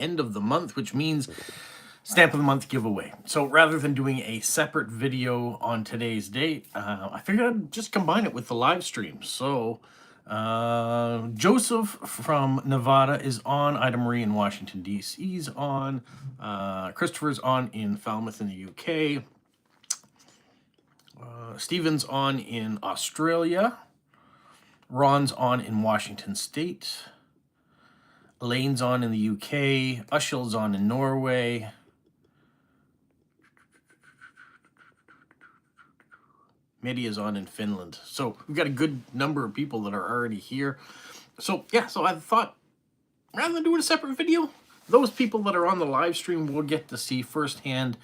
end of the month, which means Stamp of the Month giveaway. So rather than doing a separate video on today's date, I figured I'd just combine it with the live stream. So Joseph from Nevada is on. Ida Marie in Washington, D.C. is on. Christopher's on in Falmouth in the UK. Stephen's on in Australia. Ron's on in Washington State. Elaine's on in the UK. Ushil's on in Norway. Media's on in Finland. So we've got a good number of people that are already here. So yeah, so I thought rather than doing a separate video, those people that are on the live stream will get to see firsthand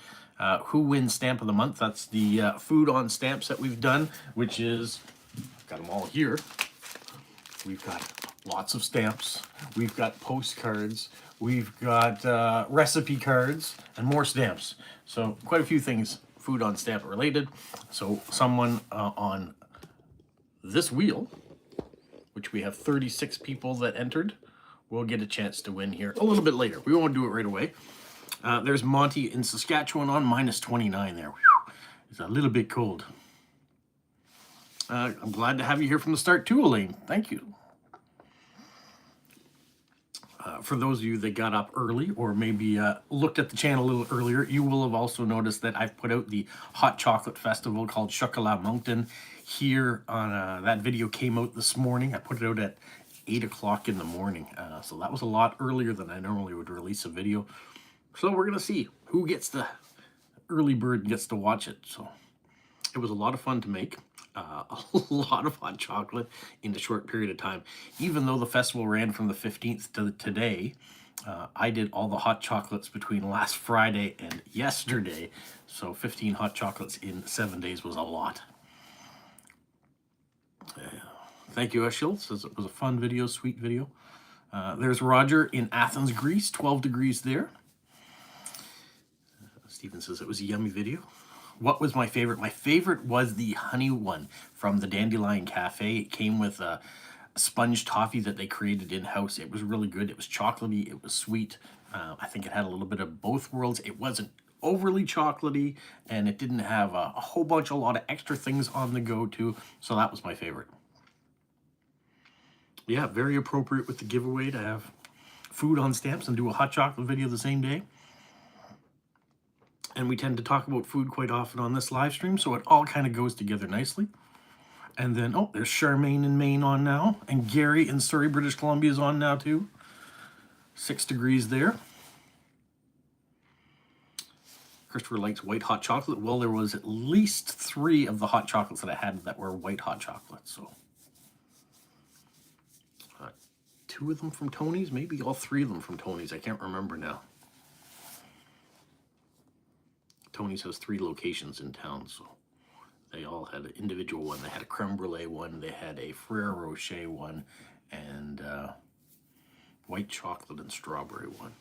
who wins Stamp of the Month. That's the food on stamps that we've done, which is, I've got them all here. We've got lots of stamps. We've got postcards. We've got recipe cards and more stamps. So quite a few things food on stamp related. So someone on this wheel, which we have 36 people that entered, will get a chance to win here a little bit later. We won't do it right away. There's Monty in Saskatchewan on -29 there. Whew. It's a little bit cold. I'm glad to have you here from the start too, Elaine. Thank you. For those of you that got up early or maybe looked at the channel a little earlier, you will have also noticed that I've put out the hot chocolate festival called Chocolat Moncton here on that video came out this morning. I put it out at 8 o'clock in the morning. So that was a lot earlier than I normally would release a video. So we're going to see who gets the early bird and gets to watch it. So it was a lot of fun to make. A lot of hot chocolate in a short period of time. Even though the festival ran from the 15th to today, I did all the hot chocolates between last Friday and yesterday. So 15 hot chocolates in 7 days was a lot. Thank you, Eshil. Says it was a fun video, sweet video. There's Roger in Athens, Greece, 12 degrees there. Stephen says it was a yummy video. What was my favorite? My favorite was the honey one from the Dandelion Cafe. It came with a sponge toffee that they created in-house. It was really good. It was chocolatey. It was sweet. I think it had a little bit of both worlds. It wasn't overly chocolatey, and it didn't have a lot of extra things on the go, too. So that was my favorite. Yeah, very appropriate with the giveaway to have food on stamps and do a hot chocolate video the same day. And we tend to talk about food quite often on this live stream, so it all kind of goes together nicely. And then, oh, there's Charmaine in Maine on now, and Gary in Surrey, British Columbia is on now too. 6 degrees there. Christopher likes white hot chocolate. Well, there was at least 3 of the hot chocolates that I had that were white hot chocolate, so. 2 of them from Tony's, maybe all 3 of them from Tony's, I can't remember now. Tony's has 3 locations in town, so they all had an individual one. They had a creme brulee one, they had a Ferrero Rocher one, and white chocolate and strawberry one.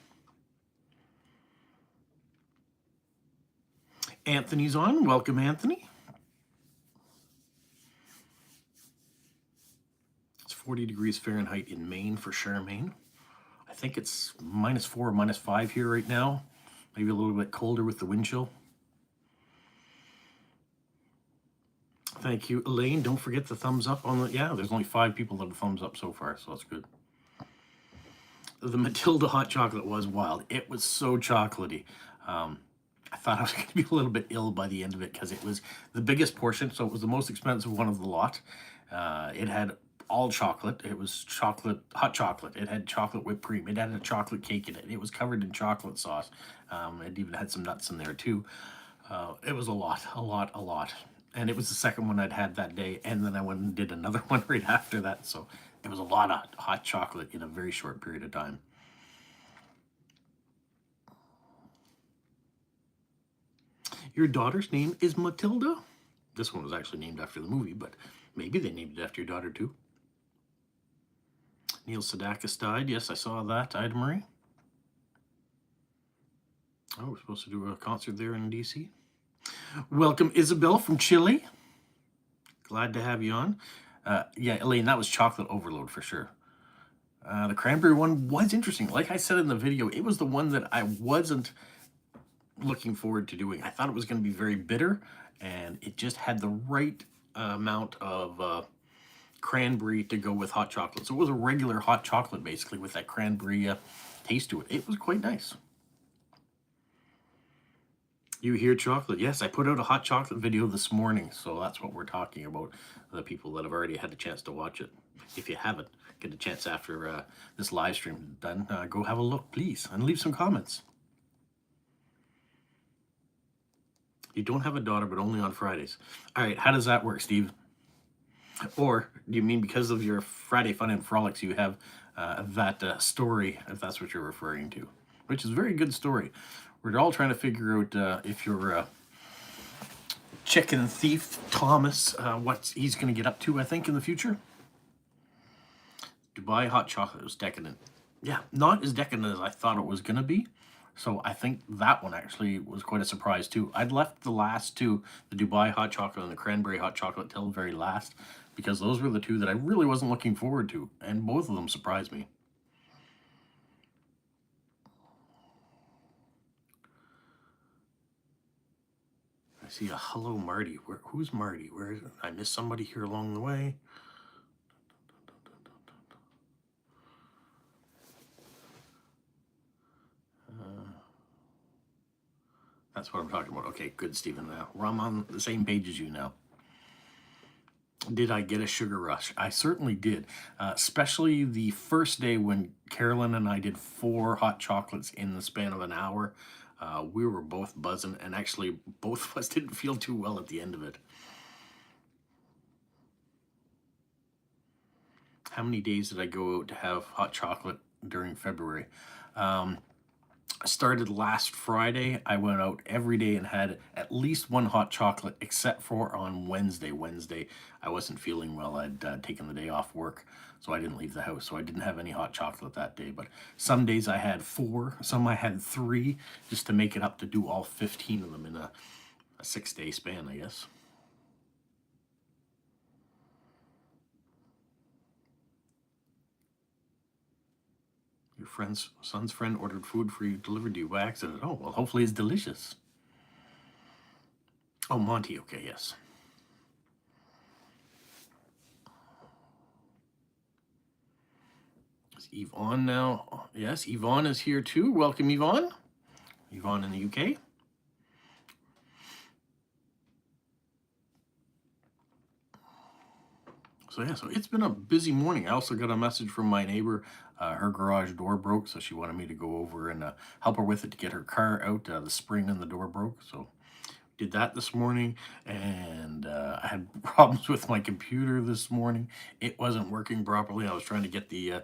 Anthony's on. Welcome, Anthony. It's 40 degrees Fahrenheit in Maine for Charmaine. I think it's -4 or -5 here right now. Maybe a little bit colder with the wind chill. Thank you, Elaine. Don't forget the thumbs up on the... Yeah, there's only 5 people that have thumbs up so far, so that's good. The Matilda hot chocolate was wild. It was so chocolatey. I thought I was going to be a little bit ill by the end of it because it was the biggest portion, so it was the most expensive one of the lot. It had all chocolate. It was hot chocolate. It had chocolate whipped cream. It had a chocolate cake in it. It was covered in chocolate sauce. It even had some nuts in there too. It was a lot. And it was the second one I'd had that day, and then I went and did another one right after that. So it was a lot of hot chocolate in a very short period of time. Your daughter's name is Matilda? This one was actually named after the movie, but maybe they named it after your daughter too. Neil Sedakis died. Yes, I saw that. Ida Marie. Oh, we're supposed to do a concert there in DC. Welcome, Isabel from Chile. Glad to have you on. Yeah, Elaine, that was chocolate overload for sure. The cranberry one was interesting. Like I said in the video, it was the one that I wasn't looking forward to doing. I thought it was going to be very bitter, and it just had the right amount of cranberry to go with hot chocolate. So it was a regular hot chocolate, basically, with that cranberry taste to it. It was quite nice. You hear chocolate? Yes, I put out a hot chocolate video this morning, so that's what we're talking about. The people that have already had a chance to watch it. If you haven't, get a chance after this live stream is done, go have a look, please, and leave some comments. You don't have a daughter, but only on Fridays. All right, how does that work, Steve? Or do you mean because of your Friday Fun and Frolics, you have that story, if that's what you're referring to? Which is a very good story. We're all trying to figure out if you're chicken thief Thomas, what he's going to get up to, I think, in the future. Dubai hot chocolate was decadent. Yeah, not as decadent as I thought it was going to be. So I think that one actually was quite a surprise too. I'd left the last two, the Dubai hot chocolate and the cranberry hot chocolate, till the very last, because those were the two that I really wasn't looking forward to, and both of them surprised me. I see a hello Marty. Who's Marty? Where is it? I missed somebody here along the way. That's what I'm talking about. Okay, good, Stephen. Now I'm on the same page as you now. Did I get a sugar rush? I certainly did, especially the first day when Carolyn and I did 4 hot chocolates in the span of an hour. We were both buzzing, and actually both of us didn't feel too well at the end of it. How many days did I go out to have hot chocolate during February? I started last Friday. I went out every day and had at least one hot chocolate, except for on Wednesday. Wednesday, I wasn't feeling well. I'd taken the day off work, so I didn't leave the house. So I didn't have any hot chocolate that day. But some days I had 4, some I had 3, just to make it up to do all 15 of them in a 6-day span, I guess. Your son's friend ordered food for you delivered to you by accident. Oh, well, hopefully it's delicious. Oh, Monty, okay, yes. Is Eve on now? Yes, Yvonne is here too. Welcome, Yvonne. Yvonne in the UK. So yeah, so it's been a busy morning. I also got a message from my neighbor. Her garage door broke, so she wanted me to go over and help her with it to get her car out. The spring in the door broke, so did that this morning. And I had problems with my computer this morning. It wasn't working properly. I was trying to get the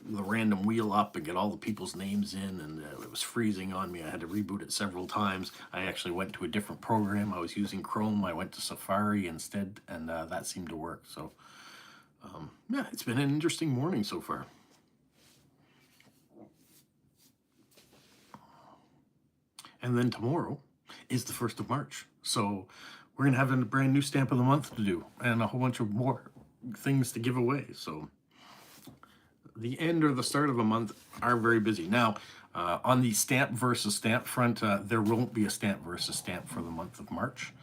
random wheel up and get all the people's names in, and it was freezing on me. I had to reboot it several times. I actually went to a different program. I was using Chrome. I went to Safari instead, and that seemed to work. So yeah, it's been an interesting morning so far. And then tomorrow is the 1st of March. So we're gonna have a brand new stamp of the month to do, and a whole bunch of more things to give away. So the end or the start of a month are very busy. Now, on the stamp versus stamp front, there won't be a stamp versus stamp for the month of March.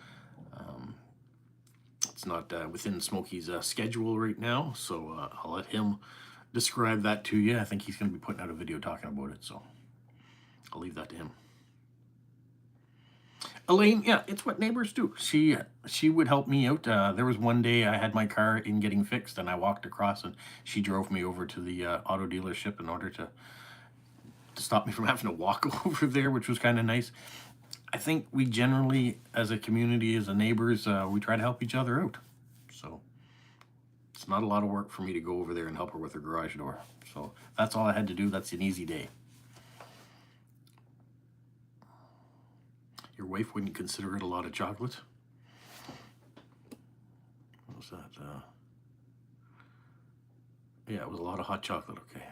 It's not within Smokey's schedule right now, so I'll let him describe that to you. I think he's going to be putting out a video talking about it, so I'll leave that to him. Elaine, yeah, it's what neighbors do. She would help me out. There was one day I had my car in getting fixed, and I walked across, and she drove me over to the auto dealership in order to stop me from having to walk over there, which was kind of nice. I think we generally, as a community, as a neighbors, we try to help each other out. So it's not a lot of work for me to go over there and help her with her garage door. So that's all I had to do. That's an easy day. Your wife wouldn't consider it a lot of chocolate? What was that? Yeah, it was a lot of hot chocolate. Okay.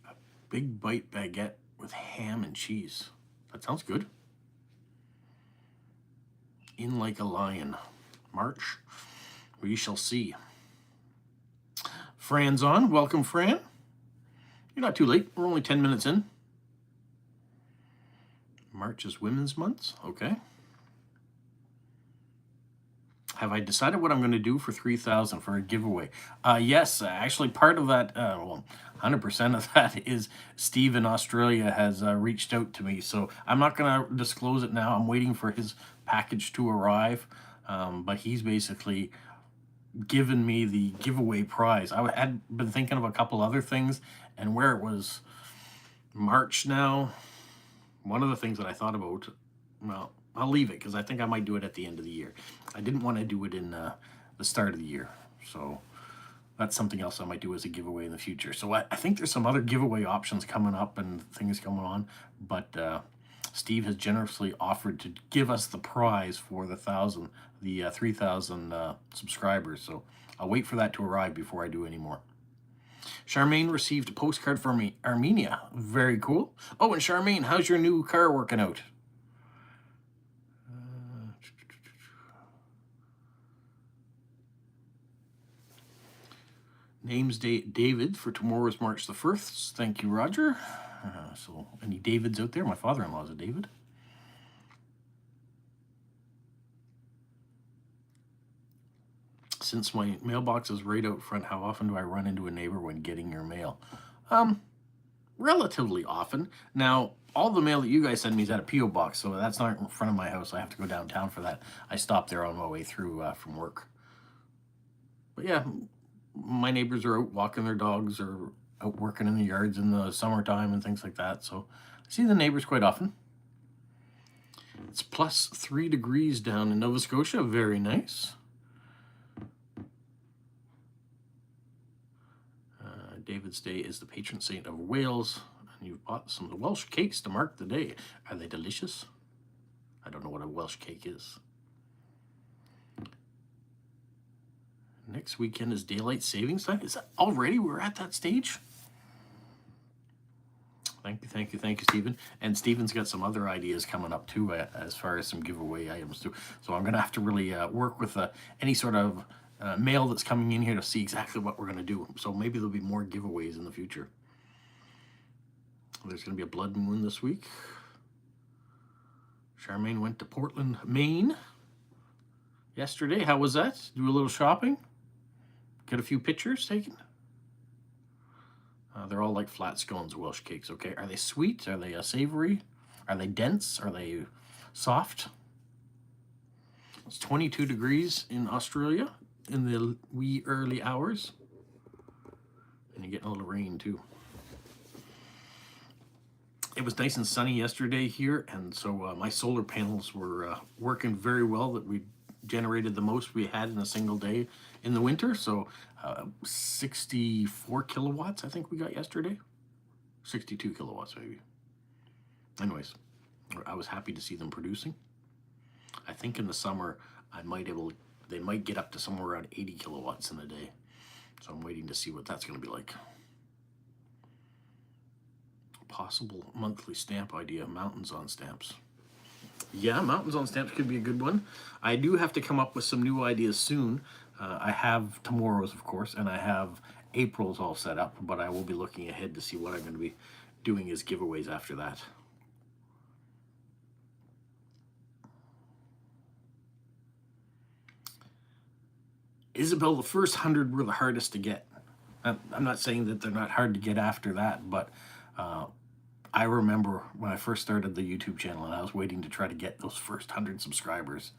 A big bite baguette with ham and cheese. That sounds good. In like a lion. March, we shall see. Fran's on. Welcome, Fran. You're not too late. We're only 10 minutes in. March is Women's Month. Okay. Have I decided what I'm going to do for 3,000 for a giveaway? Yes, actually part of that, well, 100% of that is Steve in Australia has reached out to me. So I'm not going to disclose it now. I'm waiting for his package to arrive. But he's basically given me the giveaway prize. I had been thinking of a couple other things, and where it was March now, one of the things that I thought about, well, I'll leave it because I think I might do it at the end of the year. I didn't want to do it in the start of the year. So that's something else I might do as a giveaway in the future. So I think there's some other giveaway options coming up and things coming on. But Steve has generously offered to give us the prize for the 3,000 subscribers. So I'll wait for that to arrive before I do any more. Charmaine received a postcard from me, Armenia. Very cool. Oh, and Charmaine, how's your new car working out? Name's David for tomorrow's March the 1st. Thank you, Roger. So any Davids out there? My father-in-law is a David. Since my mailbox is right out front, how often do I run into a neighbor when getting your mail? Relatively often. Now, all the mail that you guys send me is at a P.O. box, so that's not in front of my house. I have to go downtown for that. I stop there on my way through from work. But yeah, my neighbors are out walking their dogs or out working in the yards in the summertime and things like that. So I see the neighbors quite often. It's plus 3 degrees down in Nova Scotia. Very nice. David's Day is the patron saint of Wales. And you've bought some Welsh cakes to mark the day. Are they delicious? I don't know what a Welsh cake is. Next weekend is daylight savings time. Is that already? We're at that stage? Thank you, Stephen. And Stephen's got some other ideas coming up too, as far as some giveaway items too. So I'm going to have to really work with any sort of mail that's coming in here to see exactly what we're going to do. So maybe there'll be more giveaways in the future. There's going to be a blood moon this week. Charmaine went to Portland, Maine yesterday. How was that? Do a little shopping? Get a few pictures taken? They're all like flat scones, Welsh cakes, okay? Are they sweet? Are they savory? Are they dense? Are they soft? It's 22 degrees in Australia in the wee early hours. And you're getting a little rain too. It was nice and sunny yesterday here, and so my solar panels were working very well. That we generated the most we had in a single day in the winter. So 64 kilowatts I think we got yesterday. 62 kilowatts maybe. Anyways, I was happy to see them producing. I think in the summer they might get up to somewhere around 80 kilowatts in a day. So I'm waiting to see what that's going to be like. Possible monthly stamp idea, Mountains on Stamps. Yeah, Mountains on Stamps could be a good one. I do have to come up with some new ideas soon. I have tomorrow's, of course, and I have April's all set up, but I will be looking ahead to see what I'm going to be doing as giveaways after that. Isabel, the first 100 were the hardest to get. I'm not saying that they're not hard to get after that, but I remember when I first started the YouTube channel and I was waiting to try to get those first 100 subscribers.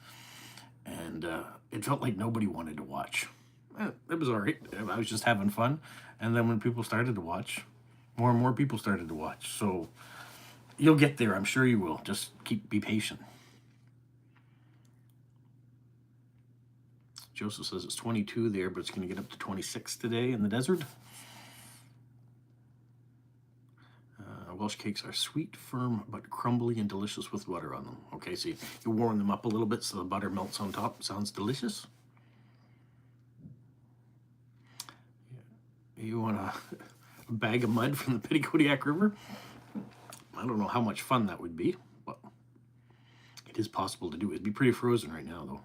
And it felt like nobody wanted to watch. It was all right. I was just having fun. And then when people started to watch, more and more people started to watch. So you'll get there. I'm sure you will. Just be patient. Joseph says it's 22 there, but it's going to get up to 26 today in the desert. Welsh cakes are sweet, firm, but crumbly and delicious with butter on them. Okay, so you warm them up a little bit so the butter melts on top. Sounds delicious. You want a bag of mud from the Petitcodiac River? I don't know how much fun that would be, but it is possible to do. It'd be pretty frozen right now, though.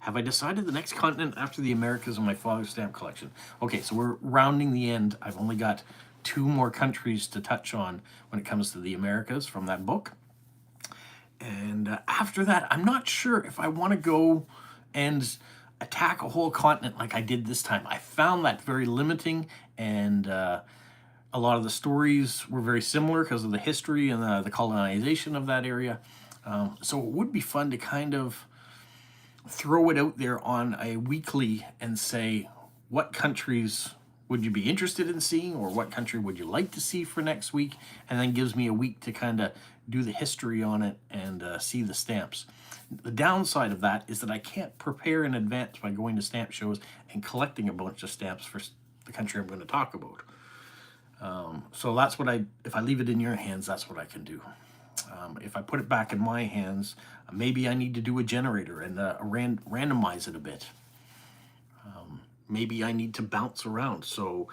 Have I decided the next continent after the Americas in my father's stamp collection? Okay, so we're rounding the end. I've only got 2 more countries to touch on when it comes to the Americas from that book. And after that, I'm not sure if I want to go and attack a whole continent like I did this time. I found that very limiting, and a lot of the stories were very similar because of the history and the colonization of that area. So it would be fun to kind of throw it out there on a weekly and say, what countries would you be interested in seeing, or what country would you like to see for next week? And then gives me a week to kind of do the history on it and see the stamps. The downside of that is that I can't prepare in advance by going to stamp shows and collecting a bunch of stamps for the country I'm going to talk about. So that's what if I leave it in your hands, that's what I can do. If I put it back in my hands, maybe I need to do a generator and randomize it a bit. Maybe I need to bounce around. So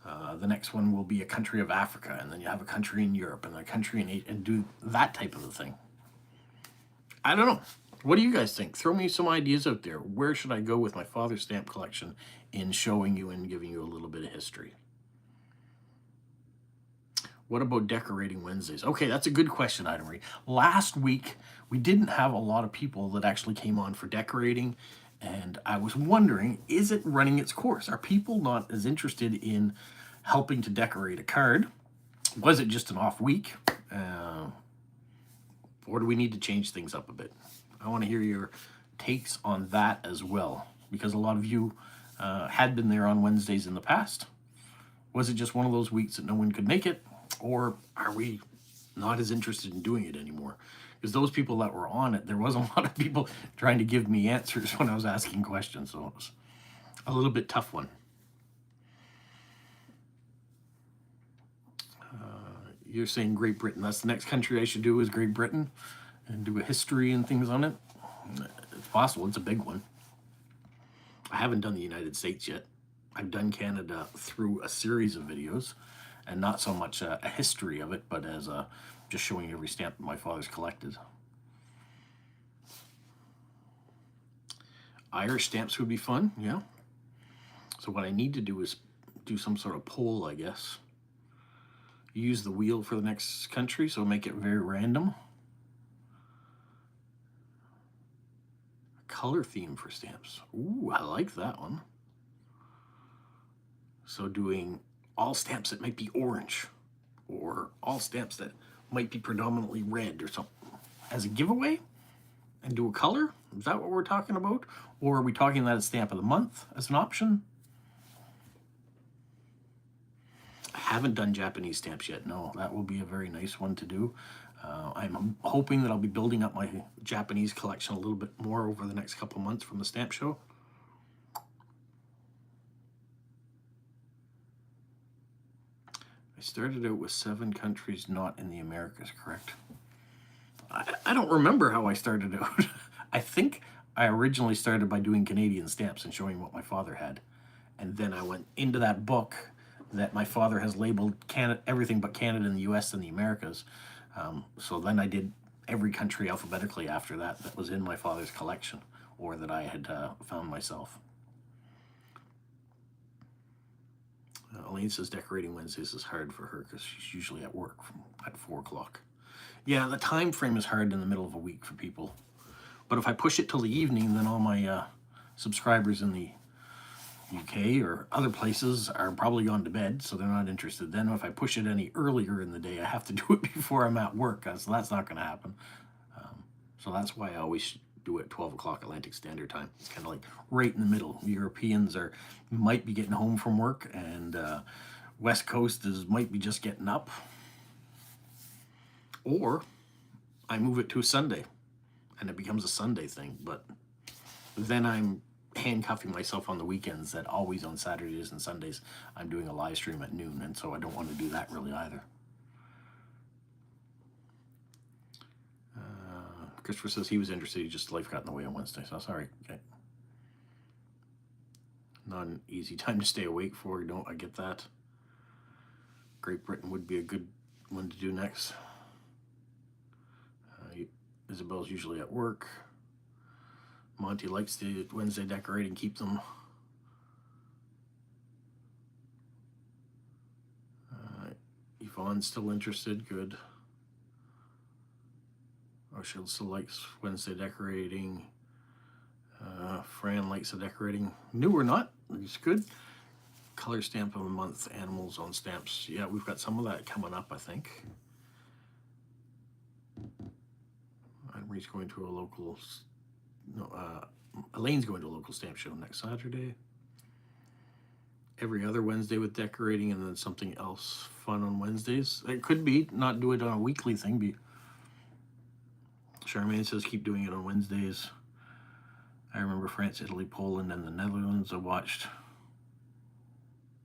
the next one will be a country of Africa, and then you have a country in Europe, and a country in Asia, and do that type of a thing. I don't know. What do you guys think? Throw me some ideas out there. Where should I go with my father's stamp collection in showing you and giving you a little bit of history? What about decorating Wednesdays? Okay, that's a good question, Ida Marie. Last week, we didn't have a lot of people that actually came on for decorating, and I was wondering, is it running its course? Are people not as interested in helping to decorate a card? Was it just an off week? Or do we need to change things up a bit? I want to hear your takes on that as well, because a lot of you had been there on Wednesdays in the past. Was it just one of those weeks that no one could make it? Or are we not as interested in doing it anymore? Because those people that were on it, there was a lot of people trying to give me answers when I was asking questions. So it was a little bit tough one. You're saying Great Britain. That's the next country I should do, is Great Britain, and do a history and things on it. It's possible. It's a big one. I haven't done the United States yet. I've done Canada through a series of videos, and not so much a history of it, but as just showing every stamp that my father's collected. Irish stamps would be fun, yeah. So what I need to do is do some sort of poll, I guess. Use the wheel for the next country, so make it very random. A color theme for stamps. Ooh, I like that one. So doing all stamps that might be orange, or all stamps that might be predominantly red or something as a giveaway, and do a color. Is that what we're talking about? Or are we talking that as stamp of the month as an option? I haven't done Japanese stamps yet. No, that will be a very nice one to do. I'm hoping that I'll be building up my Japanese collection a little bit more over the next couple months from the stamp show. I started out with 7 countries not in the Americas, correct? I don't remember how I started out. I think I originally started by doing Canadian stamps and showing what my father had. And then I went into that book that my father has labeled Canada, everything but Canada and the US and the Americas. So then I did every country alphabetically after that that was in my father's collection, or that I had found myself. Elaine says decorating Wednesdays is hard for her because she's usually at work at 4 o'clock. Yeah, the time frame is hard in the middle of a week for people. But if I push it till the evening, then all my subscribers in the UK or other places are probably gone to bed, so they're not interested. Then if I push it any earlier in the day, I have to do it before I'm at work, so that's not going to happen. So that's why I always do it at 12 o'clock Atlantic Standard Time. It's kind of like right in the middle. Europeans might be getting home from work, and West Coast might be just getting up. Or I move it to a Sunday, and it becomes a Sunday thing. But then I'm handcuffing myself on the weekends that always on Saturdays and Sundays I'm doing a live stream at noon, and so I don't want to do that really either. Christopher says he was interested, just life got in the way on Wednesday, so sorry. Okay. Not an easy time to stay awake for, I get that. Great Britain would be a good one to do next. Isabel's usually at work. Monty likes the Wednesday decorating, keep them. Yvonne's still interested, good. Oh, she still likes Wednesday decorating. Fran likes the decorating. New or not, it's good. Color stamp of the month, animals on stamps. Yeah, we've got some of that coming up, I think. Anne-Marie's going to a local, Elaine's going to a local stamp show next Saturday. Every other Wednesday with decorating, and then something else fun on Wednesdays. It could be not do it on a weekly thing. Charmaine says keep doing it on Wednesdays. I remember France, Italy, Poland, and the Netherlands. I watched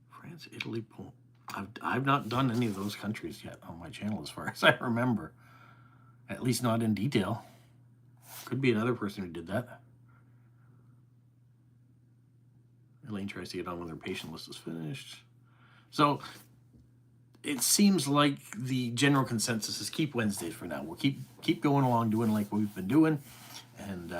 France, Italy, Poland. I've not done any of those countries yet on my channel as far as I remember. At least not in detail. Could be another person who did that. Elaine tries to get on when her patient list is finished. So it seems like the general consensus is keep Wednesdays for now. We'll keep going along doing like we've been doing. And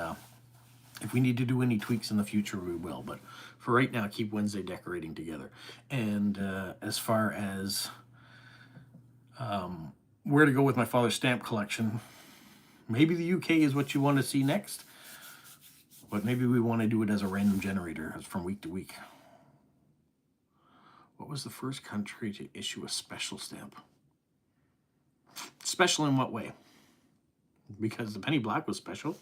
if we need to do any tweaks in the future, we will. But for right now, keep Wednesday decorating together. And as far as where to go with my father's stamp collection, maybe the UK is what you want to see next. But maybe we want to do it as a random generator from week to week. What was the first country to issue a special stamp? Special in what way? Because the penny black was special,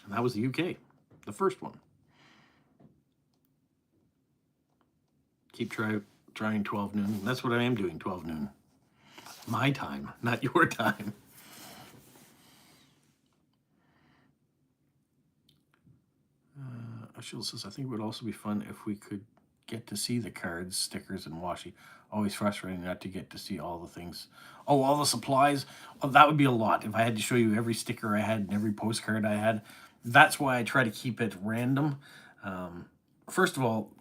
and that was the UK, the first one. Keep trying 12 noon. That's what I am doing, 12 noon. My time, not your time. Ashil says, I think it would also be fun if we could get to see the cards, stickers, and washi. Always frustrating not to get to see all the things. Oh, all the supplies? Oh, that would be a lot. If I had to show you every sticker I had and every postcard I had. That's why I try to keep it random. First of all,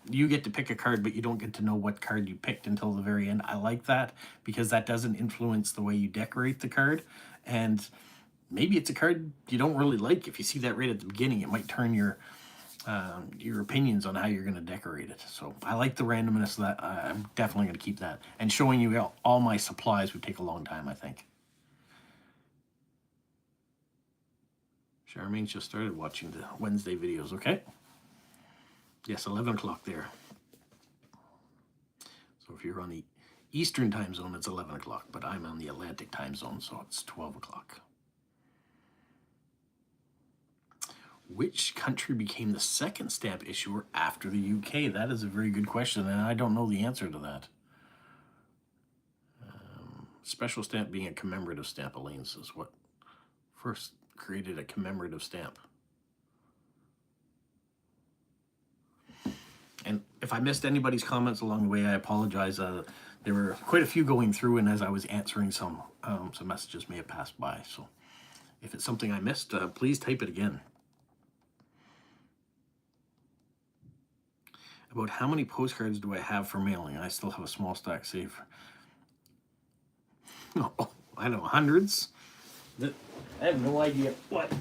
you get to pick a card, but you don't get to know what card you picked until the very end. I like that because that doesn't influence the way you decorate the card. And maybe it's a card you don't really like. If you see that right at the beginning, it might turn your opinions on how you're going to decorate it. So I like the randomness of that. I'm definitely going to keep that. And showing you all my supplies would take a long time, I think. Charmaine's just started watching the Wednesday videos, okay? Yes, 11 o'clock there. So if you're on the Eastern time zone, it's 11 o'clock, but I'm on the Atlantic time zone, so it's 12 o'clock. Which country became the second stamp issuer after the UK? That is a very good question, and I don't know the answer to that. Special stamp being a commemorative stamp, Elaine says. What first created a commemorative stamp? And if I missed anybody's comments along the way, I apologize. There were quite a few going through, and as I was answering some messages may have passed by. So if it's something I missed, please type it again. About how many postcards do I have for mailing? I still have a small stack saved. Oh, I know, hundreds. I have no idea what's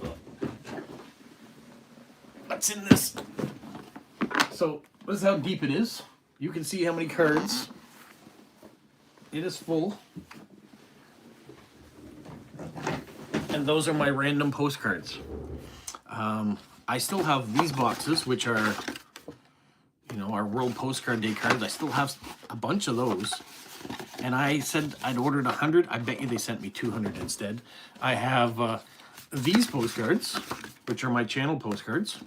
in this. So this is how deep it is. You can see how many cards. It is full. And those are my random postcards. I still have these boxes, which are, our World Postcard Day cards. I still have a bunch of those. And I said I'd ordered 100. I bet you they sent me 200 instead. I have these postcards, which are my channel postcards.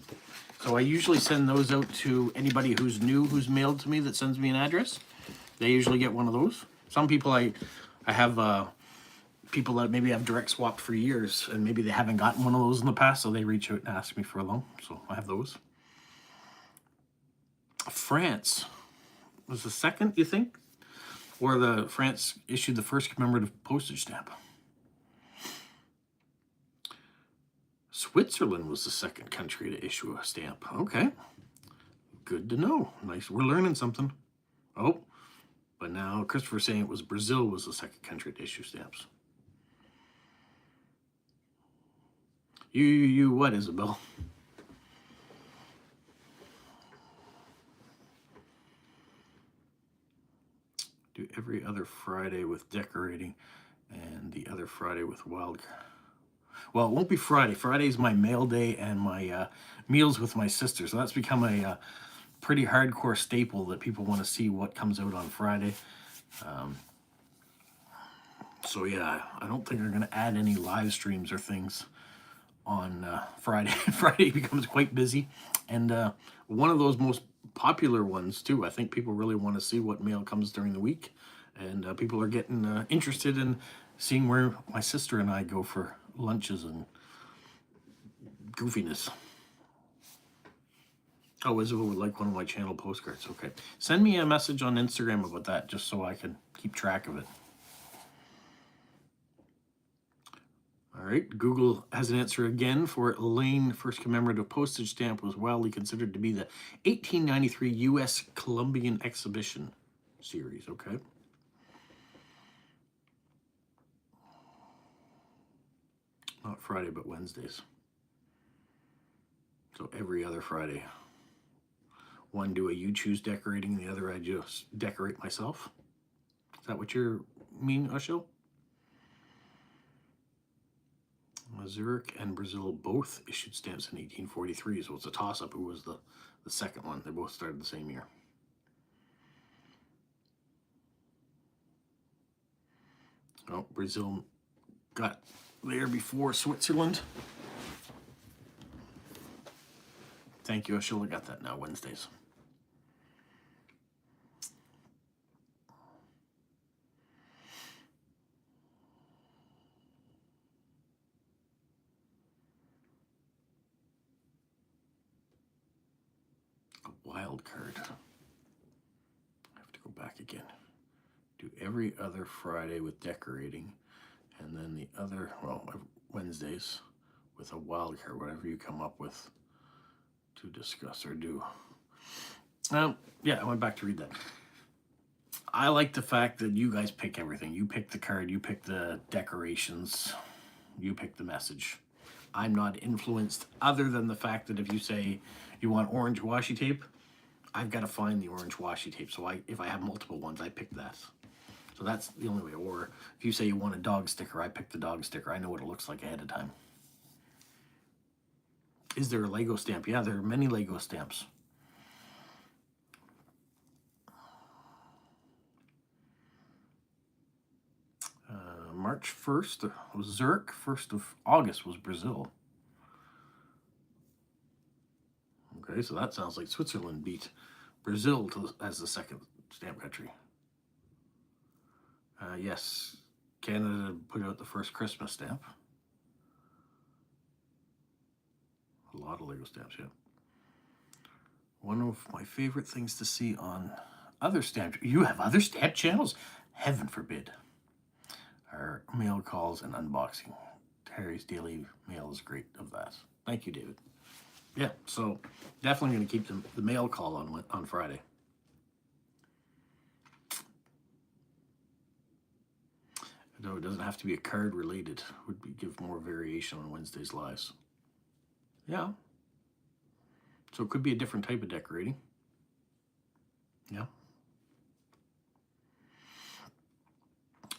So I usually send those out to anybody who's new, who's mailed to me, that sends me an address. They usually get one of those. Some people I have people that maybe have direct swapped for years, and maybe they haven't gotten one of those in the past, so they reach out and ask me for them. So I have those. France was the second, you think? Or the France issued the first commemorative postage stamp. Switzerland was the second country to issue a stamp. Okay. Good to know. Nice. We're learning something. Oh, but now Christopher's saying it was Brazil was the second country to issue stamps. You what, Isabel? Do every other Friday with decorating and the other Friday with wild. Well, it won't be Friday. Friday's my mail day and my meals with my sister. So that's become a pretty hardcore staple that people want to see what comes out on Friday. So yeah, I don't think I'm going to add any live streams or things on Friday. Friday becomes quite busy. And one of those most popular ones too. I think people really want to see what mail comes during the week. And people are getting interested in seeing where my sister and I go for lunches and goofiness. Oh, Isabel would like one of my channel postcards. Okay. Send me a message on Instagram about that just so I can keep track of it. All right. Google has an answer again for Elaine. First commemorative postage stamp was widely considered to be the 1893 U.S. Columbian Exhibition series. Okay. Not Friday, but Wednesdays. So every other Friday. One do a you choose decorating, the other I just decorate myself. Is that what you mean, Ushel? Zurich and Brazil both issued stamps in 1843, so it's a toss-up who was the second one. They both started the same year. Oh, Brazil got there before Switzerland. Thank you, I should have got that now, Wednesdays. A wild card. I have to go back again. Do every other Friday with decorating, and then the other, well, Wednesdays with a wild card, whatever you come up with to discuss or do. Yeah, I went back to read that. I like the fact that you guys pick everything. You pick the card, you pick the decorations, you pick the message. I'm not influenced other than the fact that if you say you want orange washi tape, I've got to find the orange washi tape. So if I have multiple ones, I pick that. So that's the only way. Or if you say you want a dog sticker, I pick the dog sticker. I know what it looks like ahead of time. Is there a Lego stamp? Yeah, there are many Lego stamps. March 1st was Zurich. 1st of August was Brazil. Okay, so that sounds like Switzerland beat Brazil as the second stamp country. Yes, Canada put out the first Christmas stamp. A lot of Lego stamps, yeah. One of my favorite things to see on other stamp... You have other stamp channels? Heaven forbid. Our mail calls and unboxing. Harry's Daily Mail is great of that. Thank you, David. Yeah, so definitely going to keep the mail call on Friday. No, it doesn't have to be a card related. Would give more variation on Wednesday's lives. Yeah. So it could be a different type of decorating. Yeah.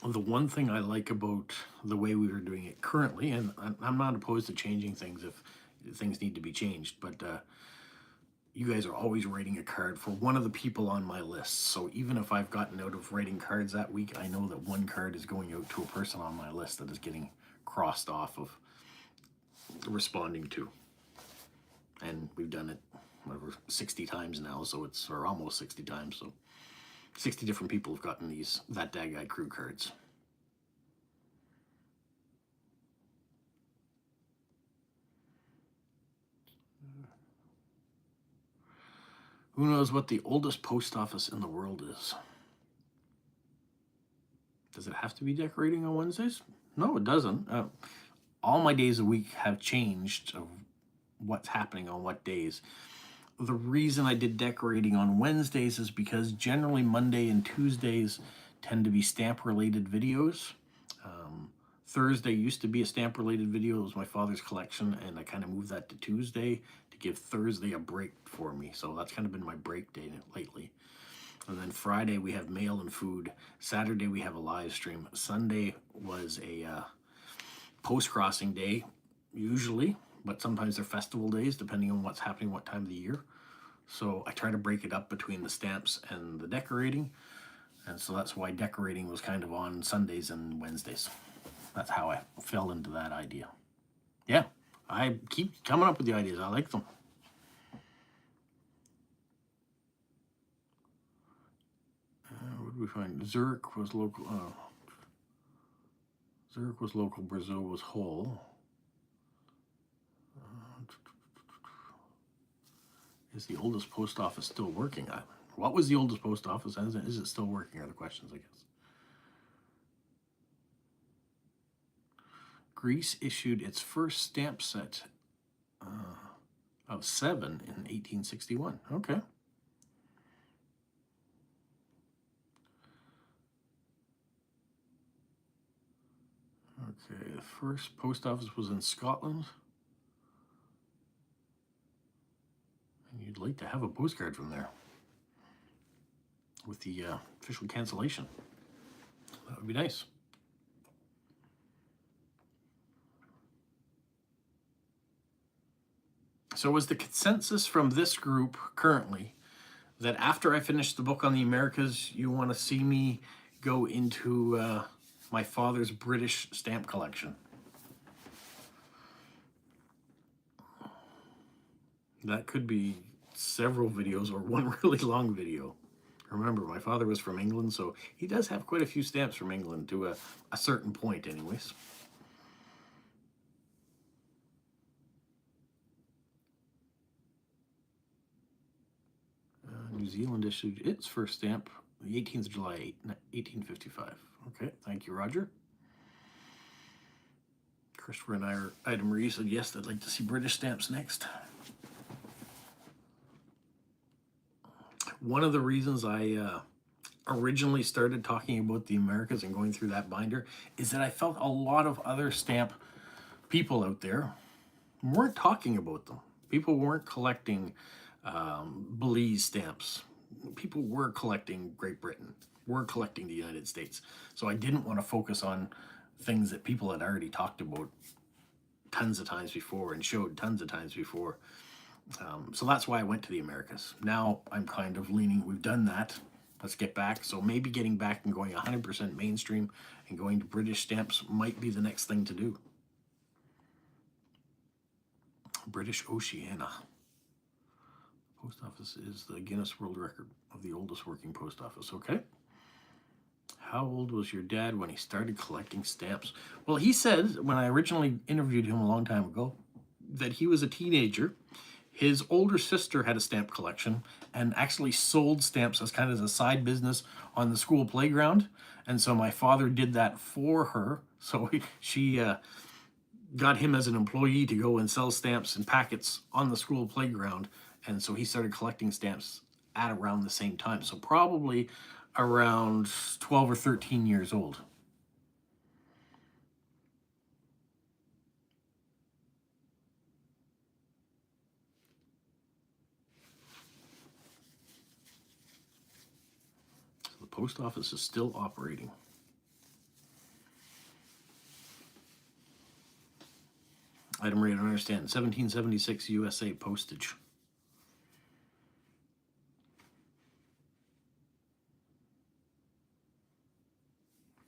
The one thing I like about the way we are doing it currently, and I'm not opposed to changing things if things need to be changed, but you guys are always writing a card for one of the people on my list. So even if I've gotten out of writing cards that week, I know that one card is going out to a person on my list that is getting crossed off of responding to. And we've done it, whatever, 60 times now, so it's, or almost 60 times, so 60 different people have gotten these That Dag Guy Crew cards. Who knows what the oldest post office in the world is? Does it have to be decorating on Wednesdays? No, it doesn't. All my days a week have changed of what's happening on what days. The reason I did decorating on Wednesdays is because generally Monday and Tuesdays tend to be stamp-related videos. Thursday used to be a stamp-related video. It was my father's collection, and I kind of moved that to Tuesday to give Thursday a break for me. So that's kind of been my break day lately. And then Friday we have mail and food. Saturday we have a live stream. Sunday was a post-crossing day, usually, but sometimes they're festival days, depending on what's happening, what time of the year. So I try to break it up between the stamps and the decorating. And so that's why decorating was kind of on Sundays and Wednesdays. That's how I fell into that idea. Yeah, I keep coming up with the ideas. I like them. What did we find? Zurich was local. Zurich was local. Brazil was whole. Is the oldest post office still working? What was the oldest post office? Is it still working? Are the questions, I guess. Greece issued its first stamp set of 7 in 1861. Okay. Okay, the first post office was in Scotland. And you'd like to have a postcard from there with the official cancellation. That would be nice. So was the consensus from this group currently that after I finish the book on the Americas, you want to see me go into my father's British stamp collection? That could be several videos or one really long video. Remember, my father was from England, so he does have quite a few stamps from England to a certain point anyways. New Zealand issued its first stamp the 18th of July, 1855. Okay, thank you, Roger. Christopher and Ida Marie said, yes, they'd like to see British stamps next. One of the reasons I originally started talking about the Americas and going through that binder is that I felt a lot of other stamp people out there weren't talking about them. People weren't collecting Belize stamps. People were collecting Great Britain, were collecting the United States. So I didn't want to focus on things that people had already talked about tons of times before and showed tons of times before. So that's why I went to the Americas. Now I'm kind of leaning, we've done that. Let's get back. So maybe getting back and going 100% mainstream and going to British stamps might be the next thing to do. British Oceania. Post office is the Guinness World Record of the oldest working post office. Okay. How old was your dad when he started collecting stamps? Well, he said, when I originally interviewed him a long time ago, that he was a teenager. His older sister had a stamp collection and actually sold stamps as kind of a side business on the school playground. And so my father did that for her. So she got him as an employee to go and sell stamps and packets on the school playground. And so he started collecting stamps at around the same time. So probably around 12 or 13 years old. So the post office is still operating. Item rate, I don't understand. 1776 USA postage.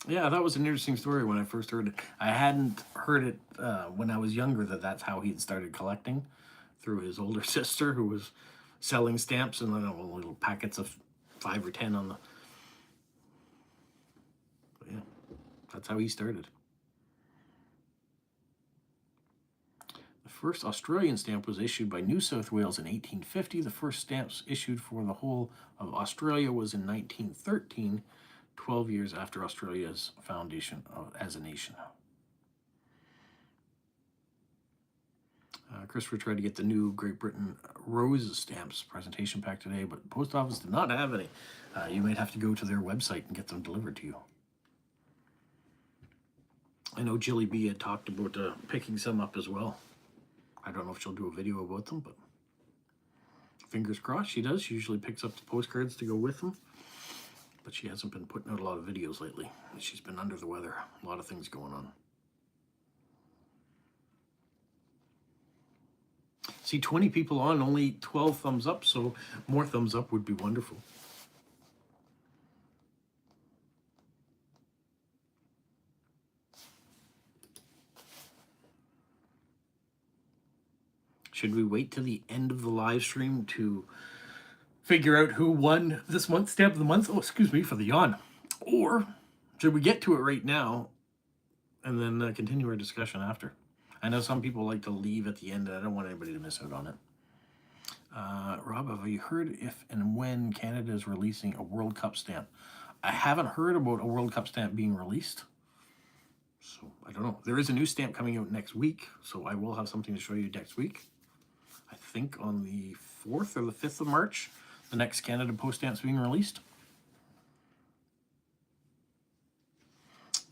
Yeah, that was an interesting story when I first heard it. I hadn't heard it when I was younger that's how he'd started collecting through his older sister who was selling stamps and little packets of 5 or 10 on the... But yeah, that's how he started. The first Australian stamp was issued by New South Wales in 1850. The first stamps issued for the whole of Australia was in 1913. 12 years after Australia's foundation as a nation. Christopher tried to get the new Great Britain Rose stamps presentation pack today, but the post office did not have any. You might have to go to their website and get them delivered to you. I know Jilly B had talked about picking some up as well. I don't know if she'll do a video about them, but fingers crossed she does. She usually picks up the postcards to go with them. but she hasn't been putting out a lot of videos lately. She's been under the weather. A lot of things going on. See, 20 people on, only 12 thumbs up, so more thumbs up would be wonderful. Should we wait till the end of the live stream to figure out who won this month's Stamp of the Month? Oh, excuse me for the yawn. Or should we get to it right now and then continue our discussion after? I know some people like to leave at the end, and I don't want anybody to miss out on it. Rob, have you heard if and when Canada is releasing a World Cup stamp? I haven't heard about a World Cup stamp being released. So, I don't know. There is a new stamp coming out next week, so I will have something to show you next week. I think on the 4th or the 5th of March, the next Canada Post stamp's being released.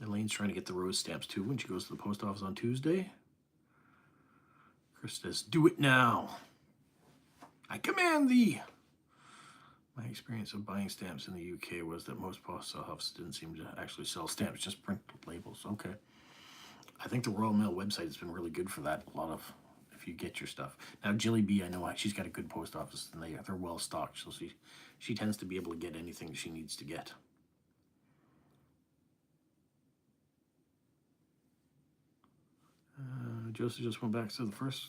Elaine's trying to get the rose stamps too when she goes to the post office on Tuesday. Chris says, do it now. I command thee. My experience of buying stamps in the UK was that most post offices didn't seem to actually sell stamps, just print labels. Okay. I think the Royal Mail website has been really good for that. A lot of, if you get your stuff. Now, Jilly B, I know she's got a good post office, and they're well stocked, so she tends to be able to get anything she needs to get. Joseph just went back, so the first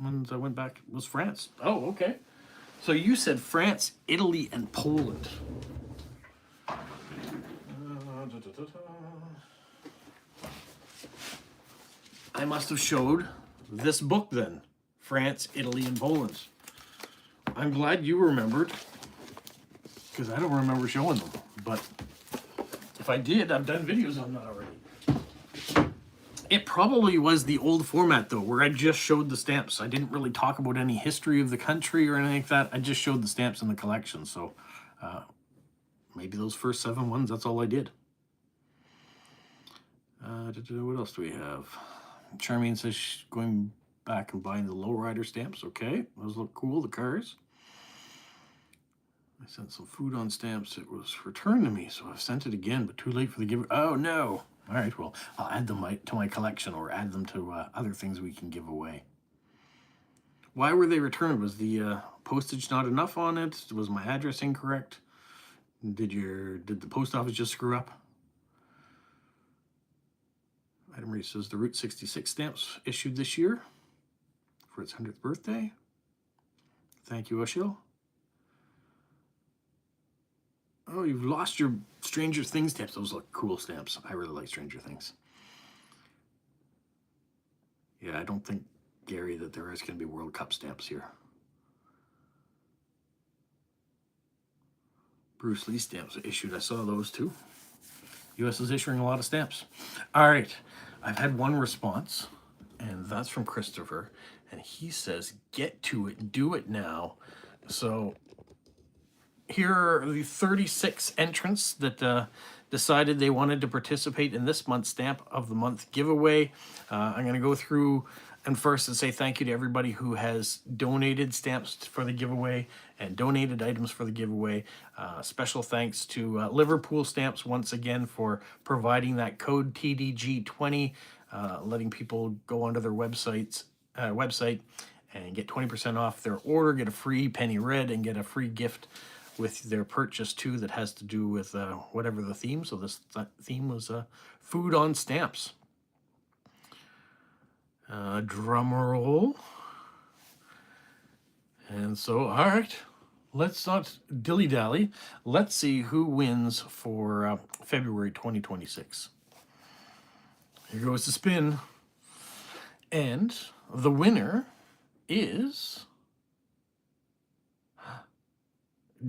ones I went back was France. Oh, okay. So you said France, Italy, and Poland. I must have showed this book then. France, Italy, and Poland. I'm glad you remembered, because I don't remember showing them. But if I did, I've done videos on that already. It probably was the old format, though, where I just showed the stamps. I didn't really talk about any history of the country or anything like that. I just showed the stamps in the collection. So maybe those first 7 ones, that's all I did. What else do we have? Charmaine says she's going back and buying the lowrider stamps. Okay, those look cool, the cars. I sent some food on stamps. It was returned to me, so I've sent it again, but too late for the giver. Oh, no. All right, well, I'll add them to my collection or add them to other things we can give away. Why were they returned? Was the postage not enough on it? Was my address incorrect? Did the post office just screw up? Item Marie says the Route 66 stamps issued this year for its 100th birthday. Thank you, Oshil. Oh, you've lost your Stranger Things stamps. Those look cool stamps. I really like Stranger Things. Yeah, I don't think, Gary, that there is going to be World Cup stamps here. Bruce Lee stamps are issued. I saw those too. U.S. is issuing a lot of stamps. All right. I've had one response, and that's from Christopher. And he says, get to it. Do it now. So here are the 36 entrants that decided they wanted to participate in this month's Stamp of the Month giveaway. I'm going to go through and first say thank you to everybody who has donated stamps for the giveaway and donated items for the giveaway. Special thanks to Liverpool Stamps once again for providing that code TDG20, letting people go onto their website and get 20% off their order, get a free penny red, and get a free gift with their purchase too that has to do with whatever the theme. So this theme was food on stamps. Drum roll. And so, all right, let's not dilly-dally. Let's see who wins for February 2026. Here goes the spin. And the winner is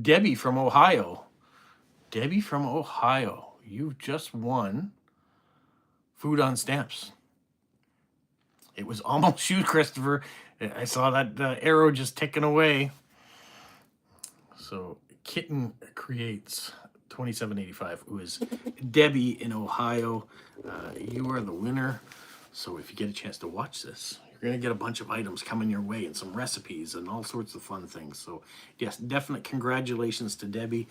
Debbie from Ohio. Debbie from Ohio, you've just won food on stamps. It was almost you, Christopher. I saw that arrow just ticking away. So Kitten Creates 2785, who is Debbie in Ohio. You are the winner. So if you get a chance to watch this, you're going to get a bunch of items coming your way and some recipes and all sorts of fun things. So yes, definite congratulations to Debbie.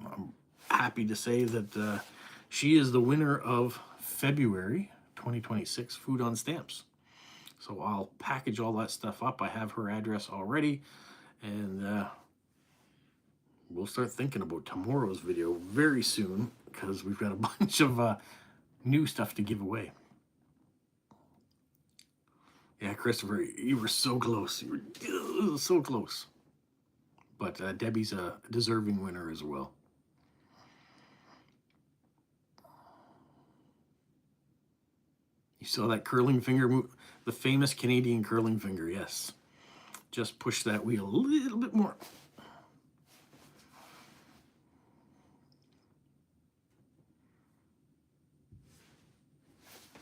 I'm happy to say that she is the winner of February 2026 Food on Stamps. So I'll package all that stuff up. I have her address already, and we'll start thinking about tomorrow's video very soon because we've got a bunch of new stuff to give away. Yeah, Christopher, you were so close. You were so close. But Debbie's a deserving winner as well. You saw that curling finger move? The famous Canadian curling finger, yes. Just push that wheel a little bit more.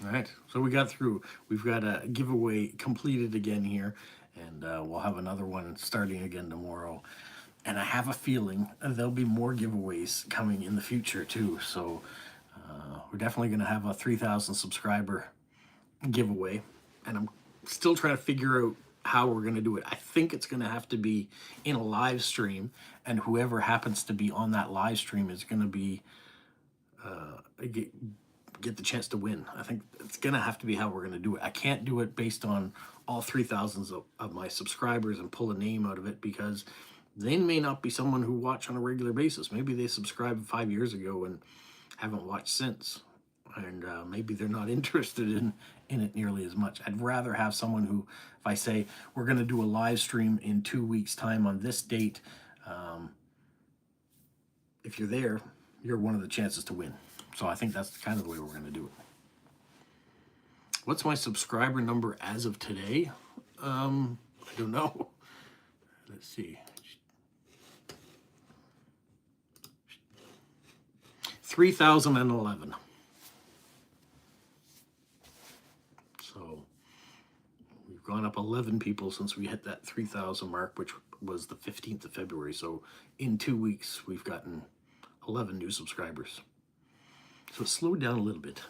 All right, so we got through. We've got a giveaway completed again here, and we'll have another one starting again tomorrow. And I have a feeling there'll be more giveaways coming in the future too. So we're definitely going to have a 3,000 subscriber giveaway, and I'm still trying to figure out how we're going to do it. I think it's going to have to be in a live stream, and whoever happens to be on that live stream is going to be get the chance to win. I think it's going to have to be how we're going to do it. I can't do it based on all 3,000 of my subscribers and pull a name out of it, because they may not be someone who watch on a regular basis. Maybe they subscribed 5 years ago and haven't watched since, and maybe they're not interested in it nearly as much. I'd rather have someone who, if I say we're going to do a live stream in 2 weeks time on this date, if you're there, you're one of the chances to win. So I think that's kind of the way we're going to do it. What's my subscriber number as of today? I don't know. Let's see. 3,011. So we've gone up 11 people since we hit that 3,000 mark, which was the 15th of February. So in 2 weeks, we've gotten 11 new subscribers. So it slowed down a little bit.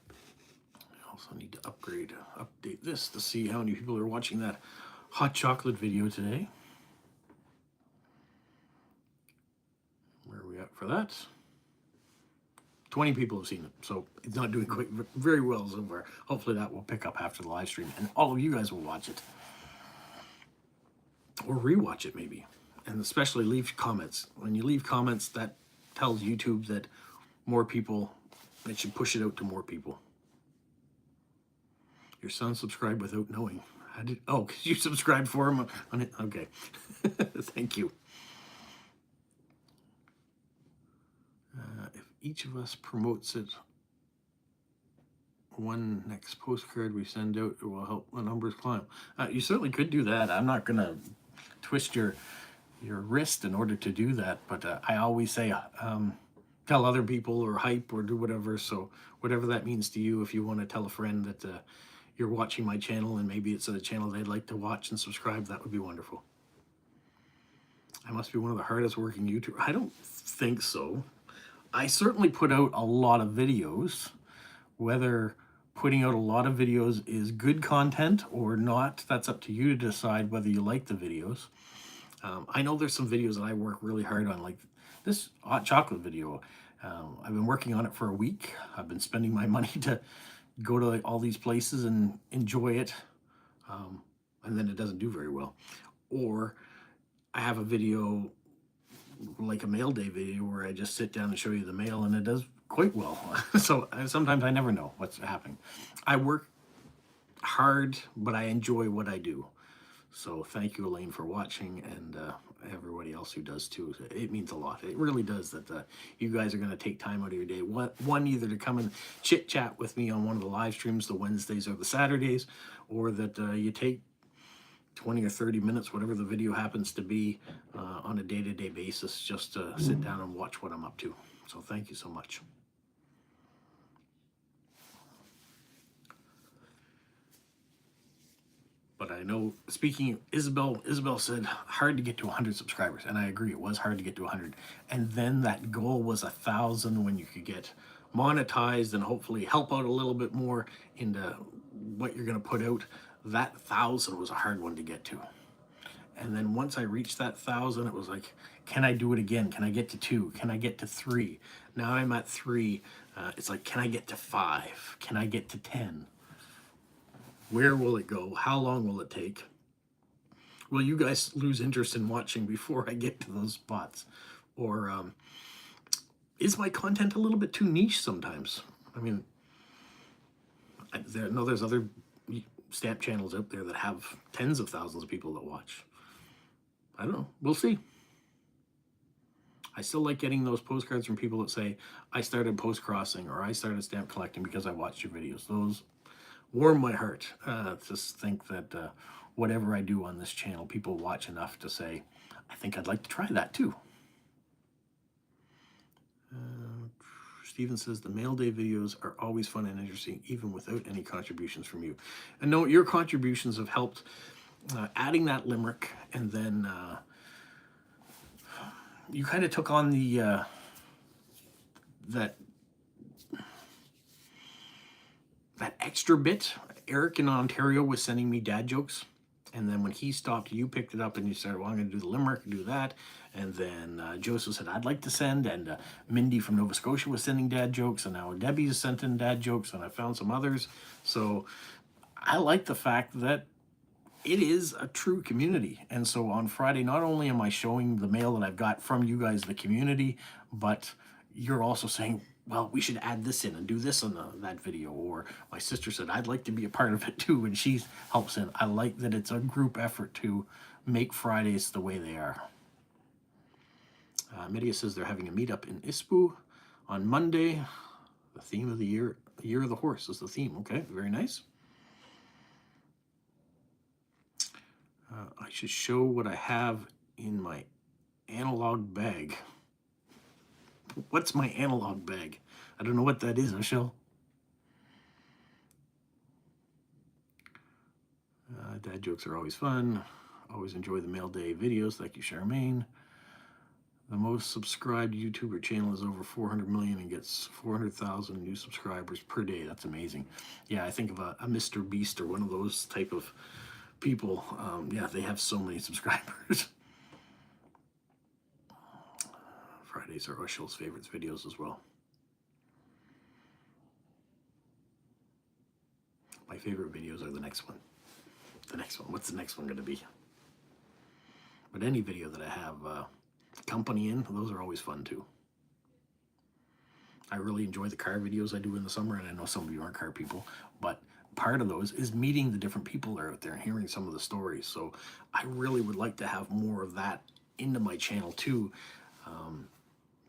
I also need to update this to see how many people are watching that hot chocolate video today. Where are we at for that? 20 people have seen it, so it's not doing quite very well so far. Hopefully that will pick up after the live stream, and all of you guys will watch it. Or rewatch it maybe. And especially leave comments. When you leave comments, that tells YouTube that more people, it should push it out to more people. Your son subscribed without knowing. Oh, because you subscribed for him on it? Okay. Thank you. If each of us promotes it, one next postcard we send out, it will help the numbers climb. You certainly could do that. I'm not going to twist your wrist in order to do that, but I always say tell other people or hype or do whatever. So whatever that means to you, if you want to tell a friend that you're watching my channel and maybe it's a channel they'd like to watch and subscribe, that would be wonderful. I must be one of the hardest working YouTubers. I don't think so. I certainly put out a lot of videos. Whether putting out a lot of videos is good content or not, that's up to you to decide whether you like the videos. I know there's some videos that I work really hard on, like this hot chocolate video. I've been working on it for a week. I've been spending my money to go to all these places and enjoy it, and then it doesn't do very well. Or I have a video like a mail day video where I just sit down and show you the mail, and it does quite well. So sometimes I never know what's happening. I work hard, but I enjoy what I do. So thank you, Elaine, for watching, and everybody else who does too. It means a lot. It really does that you guys are going to take time out of your day. One, either to come and chit chat with me on one of the live streams, the Wednesdays or the Saturdays, or that you take 20 or 30 minutes, whatever the video happens to be, on a day-to-day basis, just to sit down and watch what I'm up to. So thank you so much. But I know, speaking of Isabel said hard to get to 100 subscribers, and I agree, it was hard to get to 100. And then that goal was 1,000 when you could get monetized and hopefully help out a little bit more into what you're going to put out. That 1,000 was a hard one to get to. And then once I reached that 1,000, it was like, can I do it again? Can I get to 2? Can I get to 3? Now I'm at 3. It's like, can I get to 5? Can I get to 10? Where will it go? How long will it take? Will you guys lose interest in watching before I get to those spots? Or is my content a little bit too niche sometimes? I mean, I know there's other stamp channels out there that have tens of thousands of people that watch. I don't know. We'll see. I still like getting those postcards from people that say, I started post-crossing or I started stamp collecting because I watched your videos. Those warm my heart. Just think that whatever I do on this channel, people watch enough to say, I think I'd like to try that too. Steven says the mail day videos are always fun and interesting, even without any contributions from you. And no, your contributions have helped adding that limerick, and then you kind of took on the that extra bit. Eric in Ontario was sending me dad jokes, and then when he stopped, you picked it up and you said, well, I'm going to do the limerick and do that. And then Joseph said, I'd like to send, and Mindy from Nova Scotia was sending dad jokes, and now Debbie has sent in dad jokes, and I found some others. So I like the fact that it is a true community. And so on Friday, not only am I showing the mail that I've got from you guys, the community, but you're also saying, well, we should add this in and do this in that video. Or my sister said, I'd like to be a part of it too, and she helps in. I like that it's a group effort to make Fridays the way they are. Media says they're having a meetup in Ispu on Monday. The theme of the year of the horse is the theme. Okay, very nice. I should show what I have in my analog bag. What's my analog bag? I don't know what that is, Michelle. Dad jokes are always fun. Always enjoy the mail day videos. Thank you, Charmaine. The most subscribed YouTuber channel is over 400 million and gets 400,000 new subscribers per day. That's amazing. Yeah, I think of a Mr. Beast or one of those type of people. Yeah, they have so many subscribers. Fridays are Ushel's favorites videos as well. My favorite videos are the next one. The next one. What's the next one going to be? But any video that I have company in, those are always fun too. I really enjoy the car videos I do in the summer, and I know some of you aren't car people, but part of those is meeting the different people that are out there and hearing some of the stories. So I really would like to have more of that into my channel too.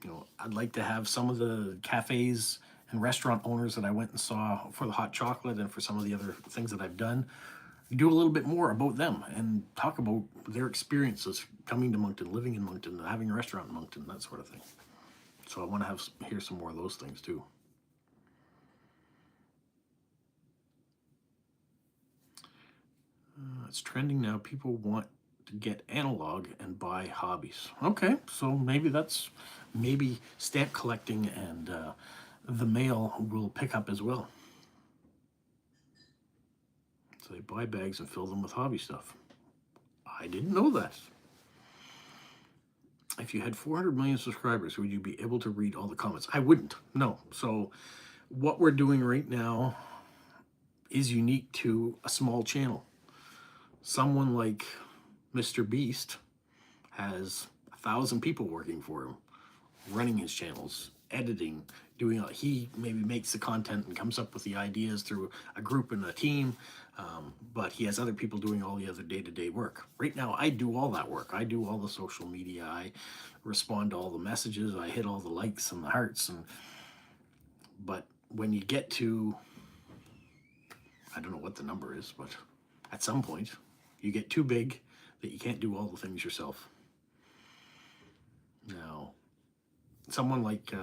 You know, I'd like to have some of the cafes and restaurant owners that I went and saw for the hot chocolate and for some of the other things that I've done, do a little bit more about them and talk about their experiences coming to Moncton, living in Moncton, having a restaurant in Moncton, that sort of thing. So I want to hear some more of those things too. It's trending now. People want to get analog and buy hobbies. Okay, so maybe stamp collecting and the mail will pick up as well. So they buy bags and fill them with hobby stuff. I didn't know that. If you had 400 million subscribers, would you be able to read all the comments? I wouldn't, no. So what we're doing right now is unique to a small channel. Someone like Mr. Beast has 1,000 people working for him, running his channels, editing, doing, he maybe makes the content and comes up with the ideas through a group and a team, but he has other people doing all the other day-to-day work. Right now, I do all that work. I do all the social media. I respond to all the messages. I hit all the likes and the hearts. But when you get to, I don't know what the number is, but at some point, you get too big that you can't do all the things yourself. Now, someone like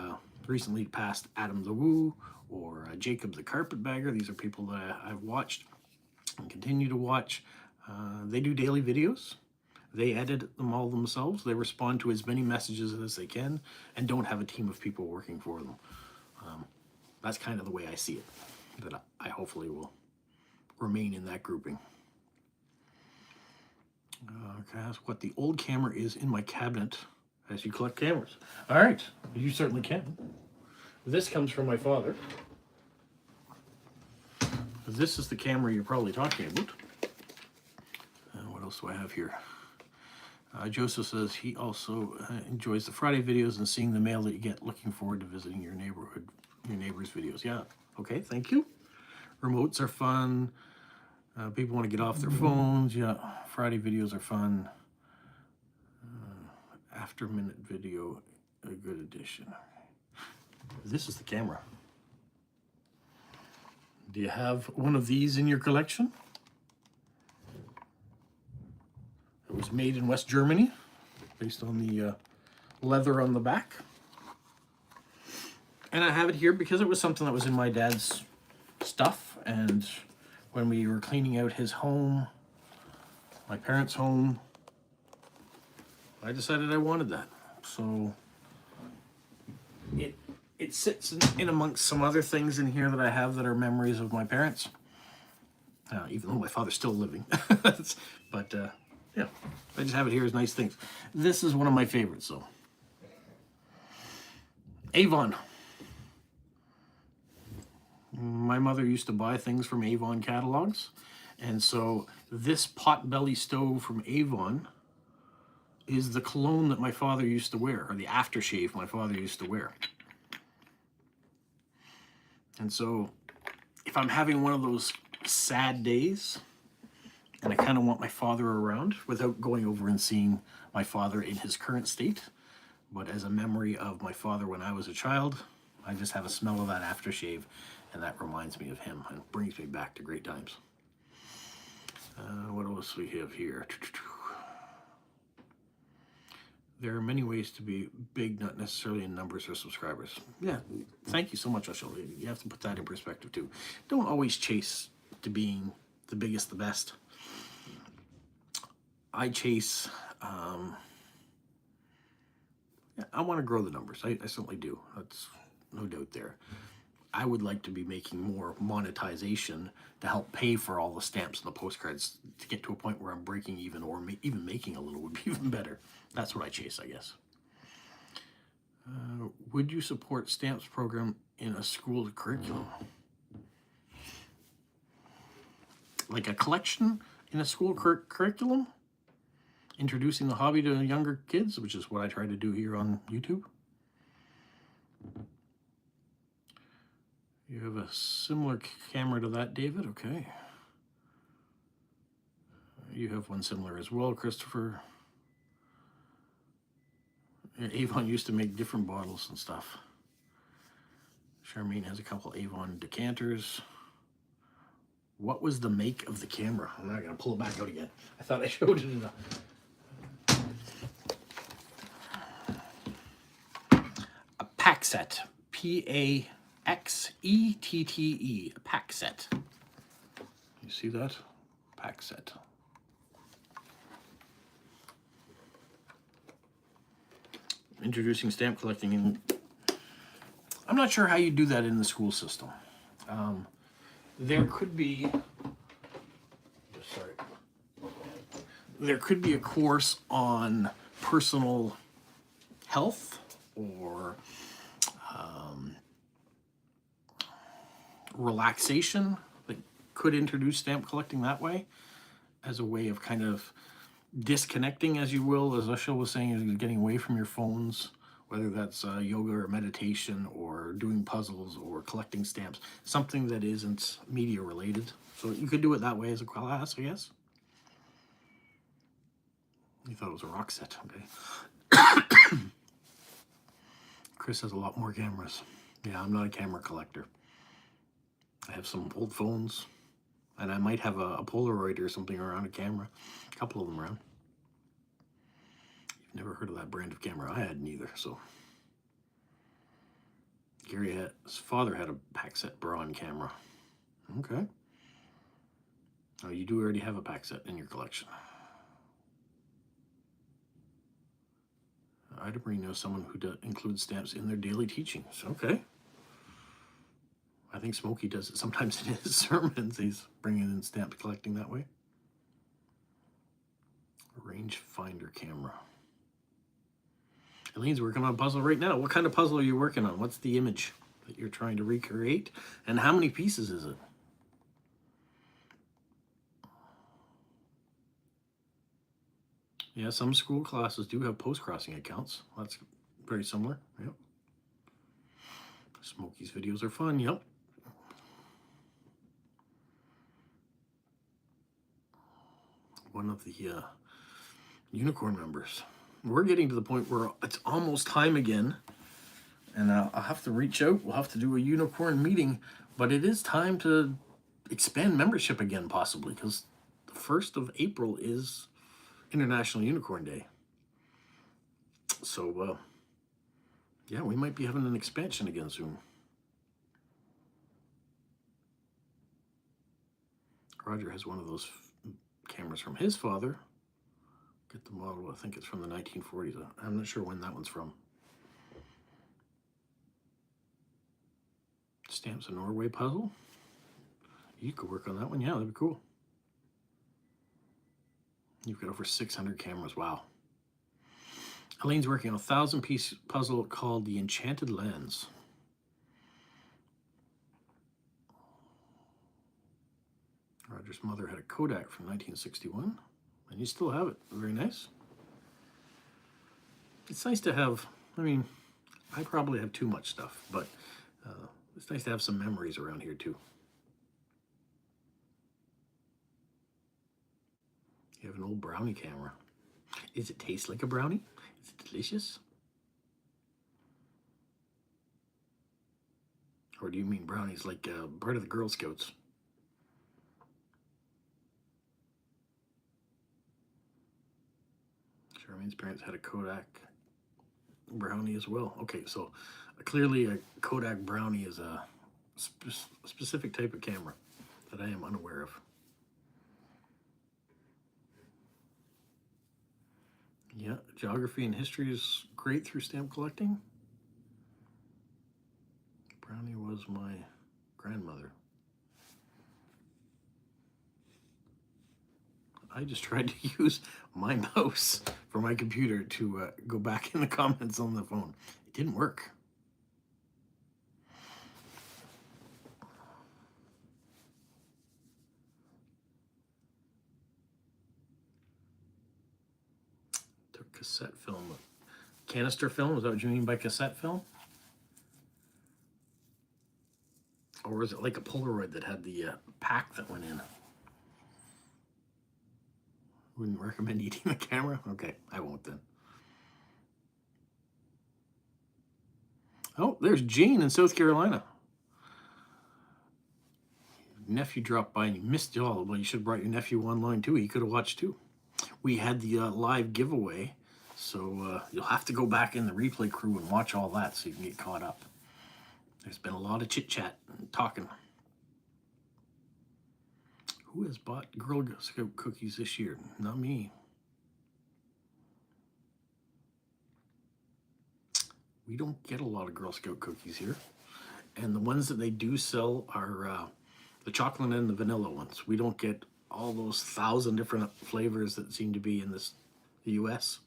recently passed Adam the Woo or Jacob the Carpetbagger, these are people that I've watched and continue to watch. They do daily videos. They edit them all themselves. They respond to as many messages as they can and don't have a team of people working for them. That's kind of the way I see it, that I hopefully will remain in that grouping. Can I ask what the old camera is in my cabinet as you collect cameras? All right, you certainly can. This comes from my father. This is the camera you're probably talking about. What else do I have here? Joseph says he also enjoys the Friday videos and seeing the mail that you get. Looking forward to visiting your neighbor's videos. Yeah, okay, thank you. Remotes are fun. People want to get off their phones. Yeah, Friday videos are fun. After minute video, a good addition. This is the camera. Do you have one of these in your collection? It was made in West Germany, based on the leather on the back. And I have it here because it was something that was in my dad's stuff, and when we were cleaning out his home, my parents' home, I decided I wanted that. So it sits in amongst some other things in here that I have that are memories of my parents. Even though my father's still living. But yeah, I just have it here as nice things. This is one of my favorites, though. Avon. My mother used to buy things from Avon catalogs. And so this potbelly stove from Avon is the cologne that my father used to wear, or the aftershave my father used to wear. And so if I'm having one of those sad days and I kind of want my father around without going over and seeing my father in his current state, but as a memory of my father when I was a child, I just have a smell of that aftershave, and that reminds me of him and brings me back to great times. What else we have here? There are many ways to be big, not necessarily in numbers or subscribers. Yeah, thank you so much, Ashel. You have to put that in perspective too. Don't always chase to being the biggest, the best. I chase, I want to grow the numbers. I certainly do. That's no doubt there. I would like to be making more monetization to help pay for all the stamps and the postcards to get to a point where I'm breaking even, or even making a little would be even better. That's what I chase, I guess. Would you support stamps program in a school curriculum? Like a collection in a school curriculum? Introducing the hobby to younger kids, which is what I try to do here on YouTube. You have a similar camera to that, David? Okay. You have one similar as well, Christopher. Avon used to make different bottles and stuff. Charmaine has a couple Avon decanters. What was the make of the camera? I'm not going to pull it back out again. I thought I showed it enough. A pack set. P-A-X-E-T-T-E. A pack set. You see that? Pack set. Introducing stamp collecting, and I'm not sure how you do that in the school system. There could be, there could be a course on personal health or relaxation that could introduce stamp collecting that way, as a way of kind of disconnecting, as you will, as Ashel was saying, is getting away from your phones, whether that's yoga or meditation or doing puzzles or collecting stamps, something that isn't media related. So you could do it that way as a class, I guess. You thought it was a rock set, okay. Chris has a lot more cameras. Yeah, I'm not a camera collector. I have some old phones, and I might have a Polaroid or something around a camera. A couple of them around. You've never heard of that brand of camera. I hadn't either, so. His father had a pack set Braun camera. Okay. Oh, you do already have a pack set in your collection. Ida Marie knows someone who includes stamps in their daily teachings. Okay. I think Smokey does it sometimes in his sermons. He's bringing in stamp collecting that way. Rangefinder camera. Elaine's working on a puzzle right now. What kind of puzzle are you working on? What's the image that you're trying to recreate? And how many pieces is it? Yeah, some school classes do have post-crossing accounts. That's very similar. Yep. Smokey's videos are fun. Yep. One of the unicorn members. We're getting to the point where it's almost time again, and I'll have to reach out. We'll have to do a unicorn meeting, but it is time to expand membership again, possibly, because the 1st of April is International Unicorn Day. So, yeah, we might be having an expansion again soon. Roger has one of those cameras from his father. Get the model, I think it's from the 1940s. I'm not sure when that one's from. Stamps a Norway puzzle. You could work on that one. Yeah, that'd be cool. You've got over 600 cameras. Wow. Elaine's working on a 1,000-piece puzzle called The Enchanted Lands. Roger's mother had a Kodak from 1961, and you still have it. Very nice. It's nice to have, I mean, I probably have too much stuff, but it's nice to have some memories around here too. You have an old brownie camera. Does it taste like a brownie? Is it delicious? Or do you mean brownies like part of the Girl Scouts? Charmaine's parents had a Kodak brownie as well. Okay, so clearly a Kodak brownie is a specific type of camera that I am unaware of. Yeah, geography and history is great through stamp collecting. Brownie was my grandmother. I just tried to use my mouse for my computer to go back in the comments on the phone. It didn't work. Took cassette film. Canister film? Is that what you mean by cassette film? Or was it like a Polaroid that had the pack that went in? Wouldn't recommend eating the camera? Okay, I won't then. Oh, there's Jane in South Carolina. Nephew dropped by and you missed it all. Well, you should have brought your nephew online too. He could have watched too. We had the live giveaway, so you'll have to go back in the replay crew and watch all that so you can get caught up. There's been a lot of chit-chat and talking. Who has bought Girl Scout cookies this year? Not me. We don't get a lot of Girl Scout cookies here. And the ones that they do sell are the chocolate and the vanilla ones. We don't get all those 1,000 different flavors that seem to be in the US.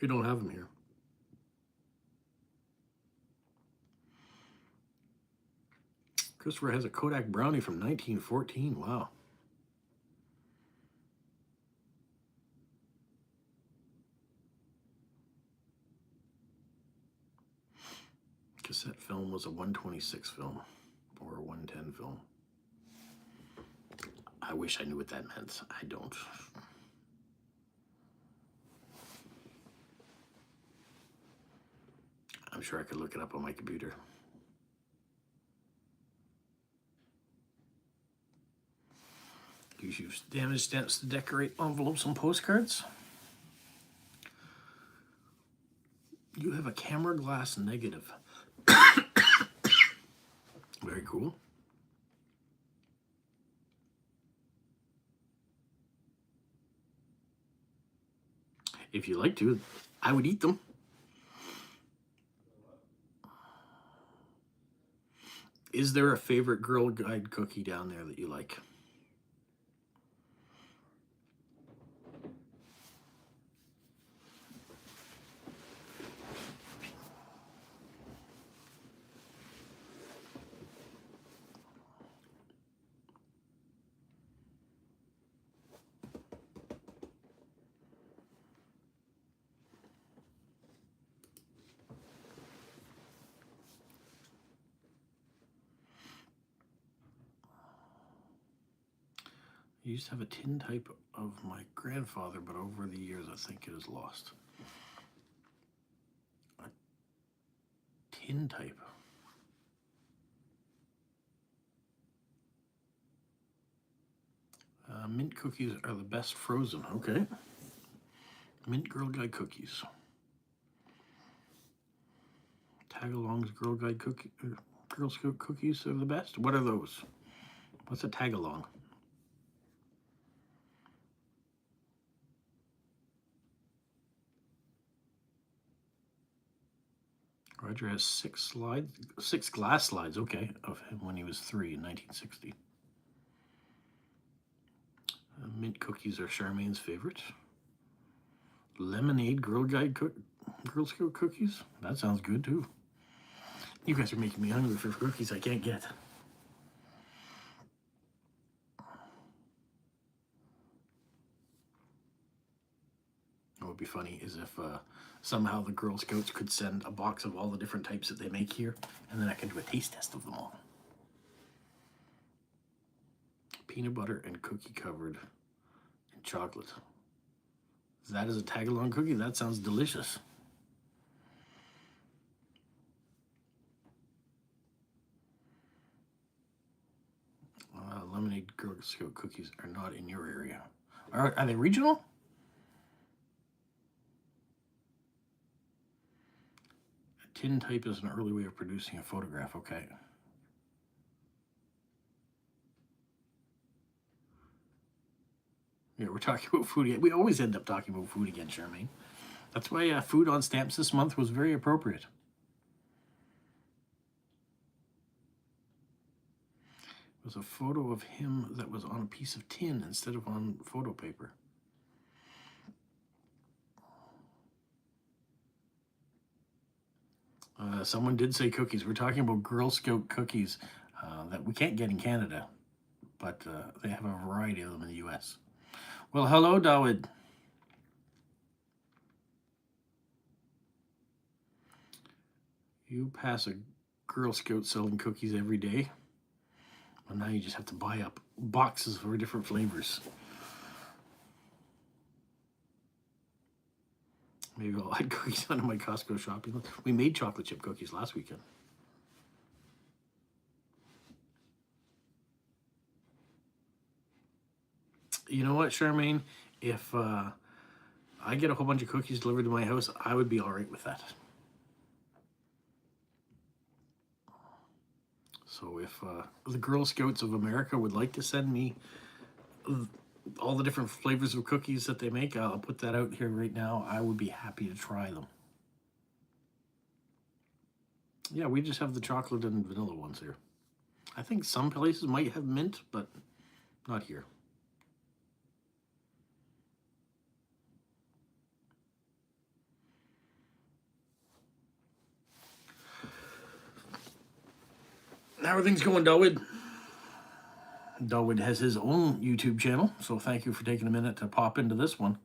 We don't have them here. Christopher has a Kodak brownie from 1914. Wow. Cassette film was a 126 film or a 110 film. I wish I knew what that meant. I don't. I'm sure I could look it up on my computer. Use damaged stamps to decorate envelopes and postcards. You have a camera glass negative. Very cool. If you like to, I would eat them. Is there a favorite Girl Guide cookie down there that you like? I used to have a tin type of my grandfather, but over the years I think it is lost. A tin type. Mint cookies are the best frozen. Okay. Mint Girl Guide cookies. Tagalong's Girl Guide cookie, Girl Scout cookies are the best. What are those? What's a tagalong? Roger has 6 glass slides, okay, of him when he was 3 in 1960. Mint cookies are Charmaine's favorite. Lemonade Girl Scout cookies? That sounds good too. You guys are making me hungry for cookies I can't get. What would be funny is if somehow the Girl Scouts could send a box of all the different types that they make here, and then I can do a taste test of them all. Peanut butter and cookie covered in chocolate. That is a tagalong cookie? That sounds delicious. Lemonade Girl Scout cookies are not in your area. Are they regional? A tin type is an early way of producing a photograph. Okay. Yeah, we're talking about food again. We always end up talking about food again, Charmaine. That's why food on stamps this month was very appropriate. It was a photo of him that was on a piece of tin instead of on photo paper. Someone did say cookies. We're talking about Girl Scout cookies that we can't get in Canada, but they have a variety of them in the U.S. Well, hello, Dawood. You pass a Girl Scout selling cookies every day. Well, now you just have to buy up boxes for different flavors. Maybe I'll add cookies onto my Costco shopping list. We made chocolate chip cookies last weekend. You know what, Charmaine? If I get a whole bunch of cookies delivered to my house, I would be all right with that. So if the Girl Scouts of America would like to send me all the different flavors of cookies that they make, I'll put that out here right now. I would be happy to try them. Yeah, we just have the chocolate and vanilla ones here. I think some places might have mint, but not here. How are things going, Dawood? Dawood has his own YouTube channel, so thank you for taking a minute to pop into this one.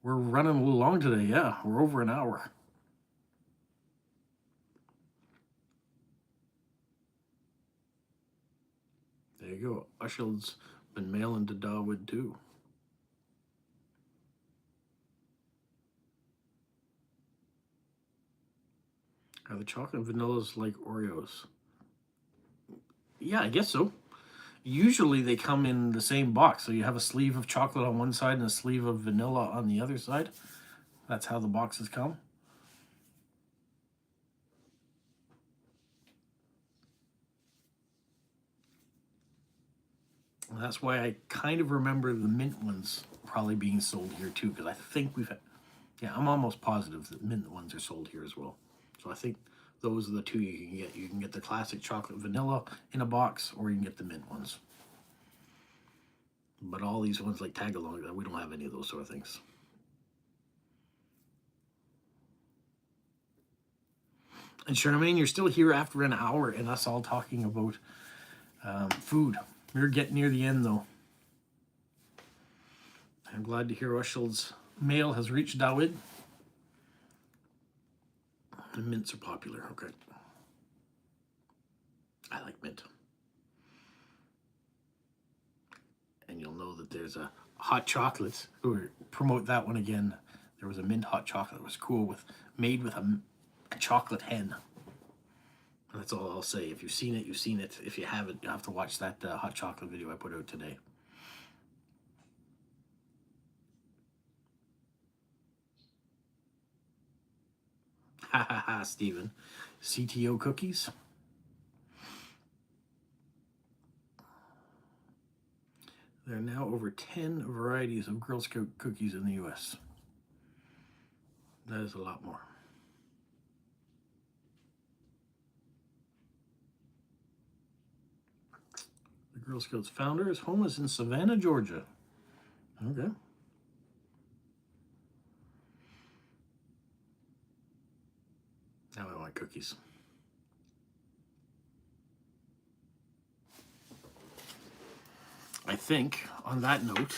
We're running a little long today, yeah. We're over an hour. There you go. Ushild's been mailing to Dawood too. Are the chocolate vanillas like Oreos? Yeah, I guess so. Usually they come in the same box, so you have a sleeve of chocolate on one side and a sleeve of vanilla on the other side. That's how the boxes come. And that's why I kind of remember the mint ones probably being sold here too, because I think we've had, yeah, I'm almost positive that mint ones are sold here as well. So I think those are the two you can get. You can get the classic chocolate vanilla in a box, or you can get the mint ones. But all these ones like Tagalong, we don't have any of those sort of things. And Charmaine, you're still here after an hour and us all talking about food. We're getting near the end though. I'm glad to hear Ushild's mail has reached Dawood. The mints are popular, okay. I like mint. And you'll know that there's a hot chocolate, or promote that one again. There was a mint hot chocolate that was cool, made with a chocolate hen. That's all I'll say. If you've seen it, you've seen it. If you haven't, you have to watch that hot chocolate video I put out today. Ha ha ha, Steven. CTO cookies. There are now over 10 varieties of Girl Scout cookies in the US. That is a lot more. The Girl Scouts founder is homeless in Savannah, Georgia. Okay. Now I want cookies. I think, on that note,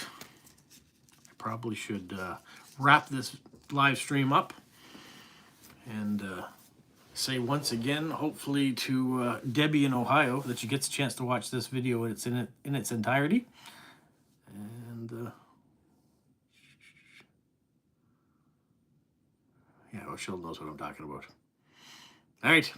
I probably should wrap this live stream up and say once again, hopefully to Debbie in Ohio, that she gets a chance to watch this video in its entirety. And yeah, well, she'll knows what I'm talking about. All right,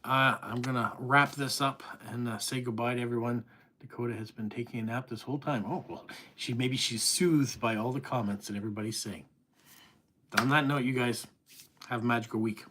I'm gonna wrap this up and say goodbye to everyone. Dakota has been taking a nap this whole time. Oh, well, maybe she's soothed by all the comments that everybody's saying. On that note, you guys, have a magical week.